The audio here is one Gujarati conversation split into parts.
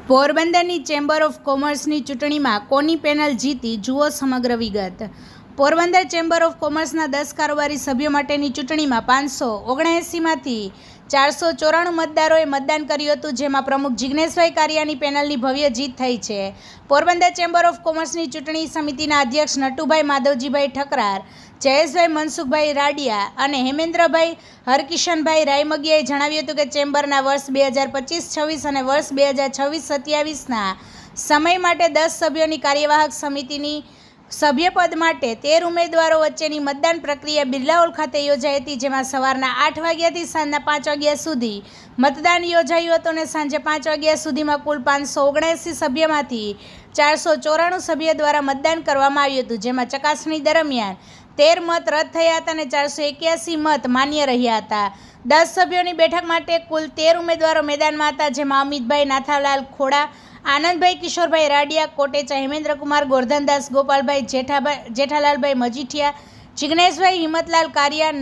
પોરબંદરની ચેમ્બર ઓફ કોમર્સની ચૂંટણીમાં કોની પેનલ જીતી, જુઓ સમગ્ર વિગત। પોરબંદર ચેમ્બર ઓફ કોમર્સના 10 કારોબારી સભ્યો માટેની ચૂંટણીમાં 579માંથી 494 મતદારોએ મતદાન કર્યું હતું, જેમાં પ્રમુખ જિગ્નેશભાઈ કારિયાની પેનલની ભવ્ય જીત થઈ છે। પોરબંદર ચેમ્બર ઓફ કોમર્સની ચૂંટણી સમિતિના અધ્યક્ષ નટુભાઈ માધવજીભાઈ ઠકરાર, જયેશભાઈ મનસુખભાઈ રાડિયા અને હેમેન્દ્રભાઈ હરકિશનભાઈ રાયમગીયાએ જણાવ્યું હતું કે ચેમ્બરના વર્ષ 2025-26 અને વર્ષ 2026-27ના સમય માટે 10 સભ્યોની કાર્યવાહક સમિતિની સભ્યપદ માટે 13 ઉમેદવારો વચ્ચેની મતદાન પ્રક્રિયા બિરલાઓલ ખાતે યોજાઈ હતી, જેમાં સવારના 8 વાગ્યાથી સાંજના 5 વાગ્યા સુધી મતદાન યોજાયું હતું અને સાંજે 5 વાગ્યા સુધીમાં કુલ 579 સભ્યમાંથી 494 સભ્યો દ્વારા મતદાન કરવામાં આવ્યું હતું, જેમાં ચકાસણી દરમિયાન 13 મત રદ થયા હતા અને 481 મત માન્ય રહ્યા હતા। 10 સભ્યોની બેઠક માટે કુલ 13 ઉમેદવારો મેદાનમાં હતા, જેમાં અમિતભાઈ નાથાલાલ ખોડા, આનંદભાઈ કિશોરભાઈ રાડિયા, કોટેચા હેમેન્દ્રકુમાર, ગોરધનદાસ ગોપાલભાઈ, જેઠાલાલભાઈ મજીઠિયા, જિગ્નેશભાઈ હિંમતલાલ કારિયા,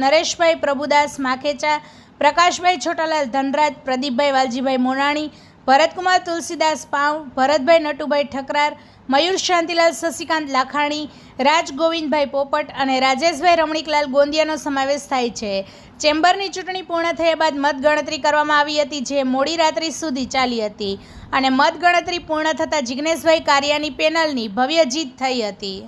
નરેશભાઈ પ્રભુદાસ માખેચા, પ્રકાશભાઈ છોટાલાલ ધનરાજ, પ્રદીપભાઈ વાલજીભાઈ મોનાણી, ભરતકુમાર તુલસીદાસ પાવ, ભરતભાઈ નટુભાઈ ઠકરાર, મયુર શાંતિલાલ શશિકાંત લાખાણી, રાજ ગોવિંદભાઈ પોપટ અને રાજેશભાઈ રમણીકલાલ ગોંદિયાનો સમાવેશ થાય છે। ચેમ્બરની ચૂંટણી પૂર્ણ થયા બાદ મતગણતરી કરવામાં આવી હતી, જે મોડી રાત્રિ સુધી ચાલી હતી અને મતગણતરી પૂર્ણ થતાં જિગ્નેશભાઈ કારિયાની પેનલની ભવ્ય જીત થઈ હતી।